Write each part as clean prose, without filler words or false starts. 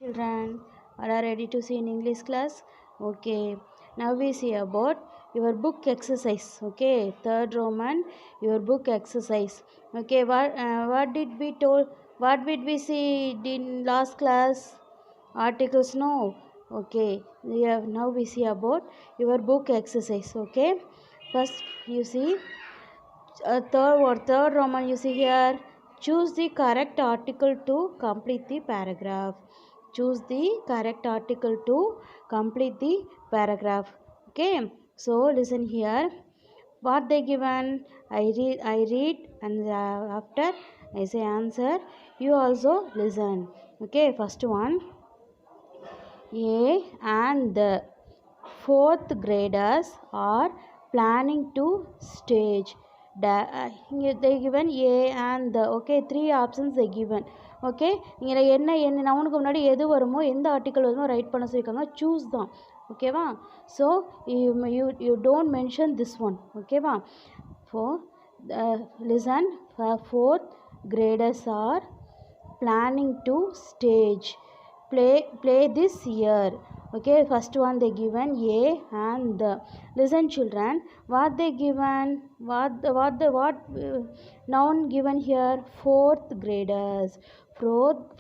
Children, all are ready to see in English class? Okay. Now we see about your book exercise. Okay. Third Roman, your book exercise. Okay. What did we told? What did we see in last class? Articles? No. Okay. Now we see about your book exercise. Okay. First, you see third Roman. You see here. Choose the correct article to complete the paragraph. Choose the correct article to complete the paragraph. Okay, so listen here. What they given, I read, and after I say answer, you also listen. Okay, first one. A and the fourth graders are planning to stage. They given A and the. Okay, three options they given. Okay இங்கே என்ன நவுனுக்கு முன்னாடி எது வருமோ எந்த article வருமோ right பண்ண சொல்லியிருக்காங்க. Choose தான். ஓகேவா? So you don't mention this one. ஓகேவா? Listen. Fourth graders are planning to stage play this year. Okay, first one they given A and the. Listen children, what they given, what noun given here? Fourth graders.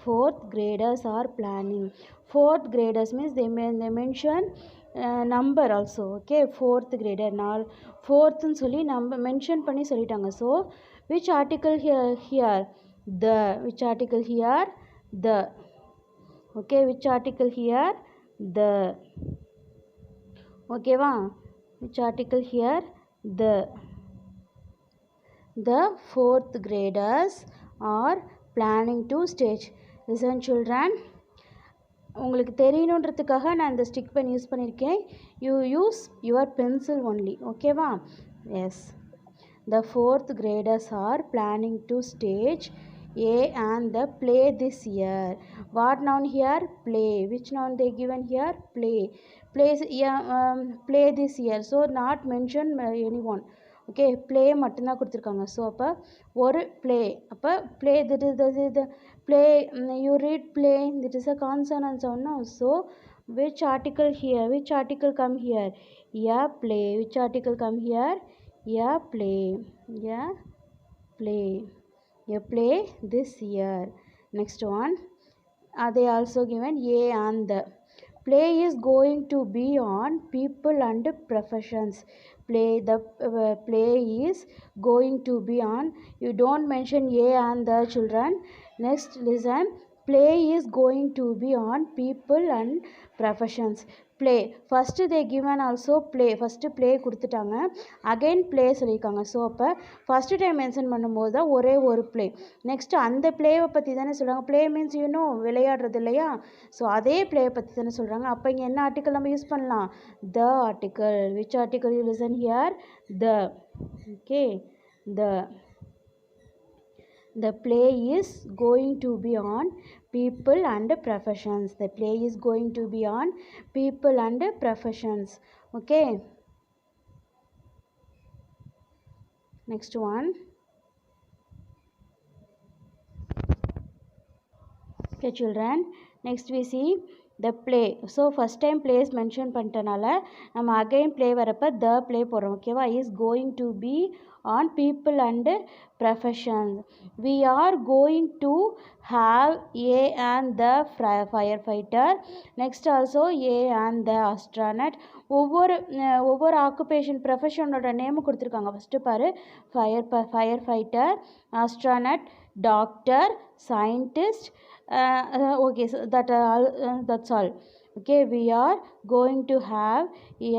Fourth graders are planning. Fourth graders means they mention number also. Okay, fourth grader now fourth னு சொல்லி number mention பண்ணி சொல்லிட்டாங்க. So which article here the. Which article here? The. Okay, which article here? The. Okay va? Which article here? The fourth graders are planning to stage. Listen children, உங்களுக்கு தெரியணுன்றதுக்காக நான் இந்த stick pen use பண்ணியிருக்கேன். You use your pencil only. ஓகேவா? S. The fourth graders are planning to stage A and the play this year. What noun here? Play. Which noun they given here? Play. Play this year. So not mention anyone. Okay, play மட்டும்தான் கொடுத்துருக்காங்க. So அப்போ ஒரு play. அப்போ play that is the play. You read play. That is a consonant sound. No. So which article here? Which article come here? Yeah, play. Which article come here? Yeah, play. Yeah, play. You play this year. Next one. They also given A and the. Play is going to be on people and professions. The play is going to be on. You don't mention A and the children. Next, listen. Play is going to be on people and professions. Play. First they given also play. First play கொடுத்துட்டாங்க. Again play சொல்லியிருக்காங்க. So அப்போ first time mention பண்ணும்போது தான் ஒரே ஒரு play. Next அந்த ப்ளேவை பற்றி தானே சொல்கிறாங்க. ப்ளே மீன்ஸ் விளையாடுறது இல்லையா? ஸோ அதே ப்ளேவை பற்றி தானே சொல்கிறாங்க. அப்போ இங்கே என்ன ஆர்டிக்கல் நம்ம யூஸ் பண்ணலாம்? த article. Which article you listen here? The. Okay, the. The play is going to be on people and professions. The play is going to be on people and professions. Okay. Next one. Okay children. Next we see the play. So first time place mention பண்ணிட்டனால நம்ம again play வரப்ப the play போடுறோம். ஓகேவா? is going to be on people and professions. We are going to have A and the firefighter. Next also A and the astronaut. ஒவ்வொரு occupation ப்ரொஃபஷனோட name கொடுத்துருக்காங்க. First பாரு, fire fighter, astronaut, doctor, scientist. Okay, so that's all. Okay, we are going to have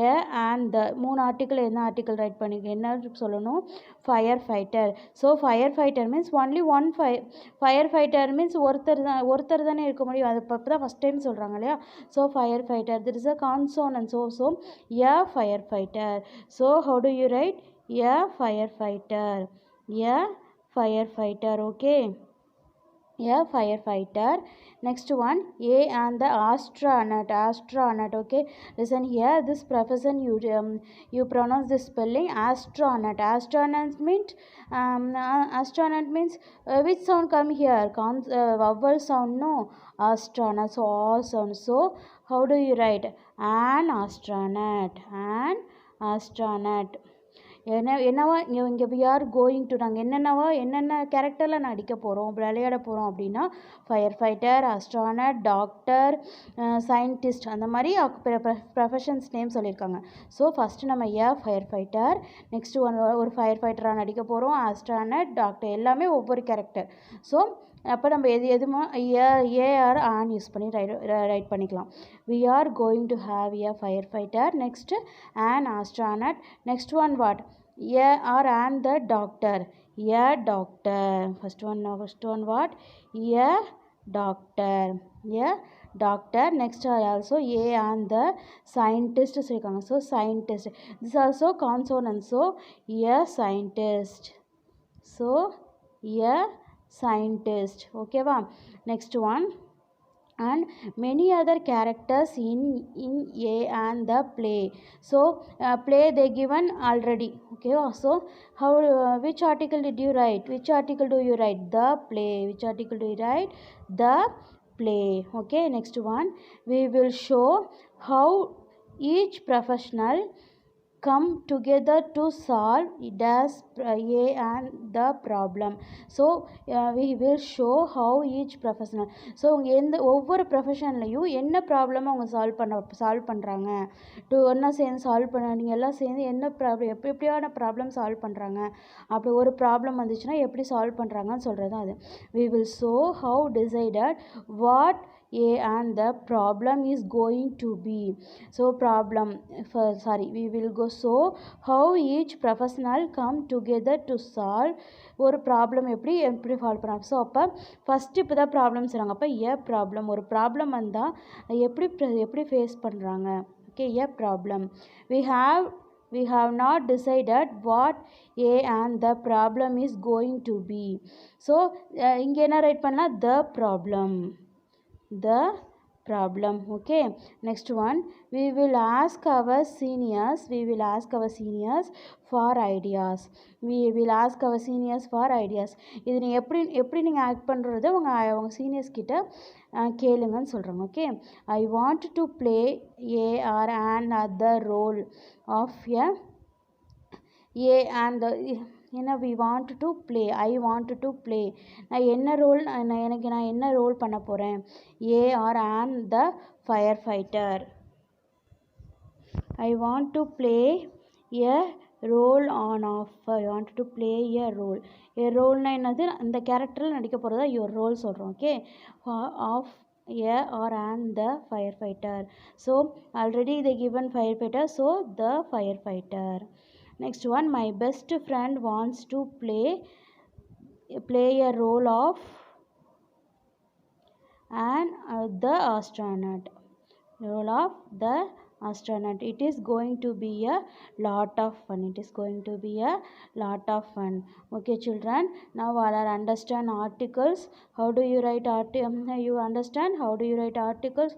A and the. மூணு article என்ன article right பண்ணிக்க என்ன சொல்லணும்? Fire fighter. So fire fighter means only one fire fighter means ஒருத்தர் தானே இருக்க முடியும். அது இப்போ தான் ஃபஸ்ட் டைம் சொல்கிறாங்க இல்லையா? So fire fighter. That is a consonant. So A firefighter. So how do you write? A firefighter. A firefighter. Okay. a firefighter. Next one, A and the astronaut. Okay, listen here, this profession you pronounce this spelling astronaut means astronaut means which sound come here, vowel sound, no, astronaut, so all sound. So how do you write an astronaut என்னவா இங்கே we are going to நாங்கள் என்னென்ன கேரக்டரில் நடிக்க போகிறோம் விளையாட போகிறோம் அப்படின்னா fire fighter, astronaut, doctor, scientist, அந்த மாதிரி ப்ரொஃபஷன்ஸ் நேம் சொல்லியிருக்காங்க. ஸோ ஃபஸ்ட்டு நம்ம ஃபயர் ஃபைட்டர், நெக்ஸ்ட்டு ஒரு ஃபயர் ஃபைட்டராக நடிக்க போகிறோம், அஸ்ட்ரானட், டாக்டர், எல்லாமே ஒவ்வொரு கேரக்டர். ஸோ அப்போ நம்ம எதுமா ஏஆர் ஆன் யூஸ் பண்ணி ரைட் பண்ணிக்கலாம். we are going to have a firefighter, next an astronaut, next one what, a or an the doctor, a doctor, first one what, a doctor, next also a and the scientist சொல்லிருக்காங்க. so scientist, this also consonant, so a scientist, so a scientist, okay va. Next one, and many other characters in a and the play. So play they given already, okay. So how which article did you write, which article do you write, the play, which article do you write, the play, okay. Next one, we will show how each professional come together to solve a and the problem. So we will show how each professional, so எந்த ஒவ்வொரு ப்ரொஃபஷன்லையும் என்ன problem அவங்க solve பண்ணுறாங்க, ஒன்றா சேர்ந்து solve பண்ண, நீங்கள் எல்லாம் சேர்ந்து என்ன ப்ராப்ளம் எப்படியான ப்ராப்ளம் சால்வ் பண்ணுறாங்க, அப்படி ஒரு ப்ராப்ளம் வந்துச்சுன்னா எப்படி சால்வ் பண்ணுறாங்கன்னு சொல்கிறது தான் அது. we will show how decided what a and the problem is going to be. So we will go show how each professional come together to solve ஒரு ப்ராப்ளம் எப்படி சால்வ் பண்ணுறாங்க. ஸோ அப்போ ஃபஸ்ட்டு இப்போ தான் ப்ராப்ளம் செய்கிறாங்க. அப்போ problem, ஒரு problem வந்தால் எப்படி ஃபேஸ் பண்ணுறாங்க, okay. Problem, we have not decided what a and the problem is going to be. So இங்கே என்ன ரைட் பண்ணலாம், the problem, okay. Next one, we will ask our seniors for ideas. இது நீ எப்படி நீங்கள் ஆக்ட் பண்ணுறது அவங்க சீனியர்ஸ் கிட்ட கேளுங்கன்னு சொல்கிறாங்க, okay. I want to play a or an other role of a and the we want to play, I want to play, நான் என்ன ரோல் பண்ண போகிறேன், a or an the firefighter. I want to play a role I want to play a roleனா என்னது, அந்த கேரக்டரில் நடிக்க போகிறதா your role சொல்கிறோம், okay. of a or an the firefighter. So already they given firefighter, so the firefighter. Next one, my best friend wants to play a role of the astronaut. It is going to be a lot of fun. Okay children, now all are understand articles. How do you write you understand how do you write articles?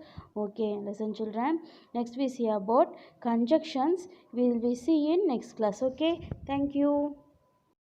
Okay, listen children, next we see about conjunctions. We will see in next class, okay. Thank you.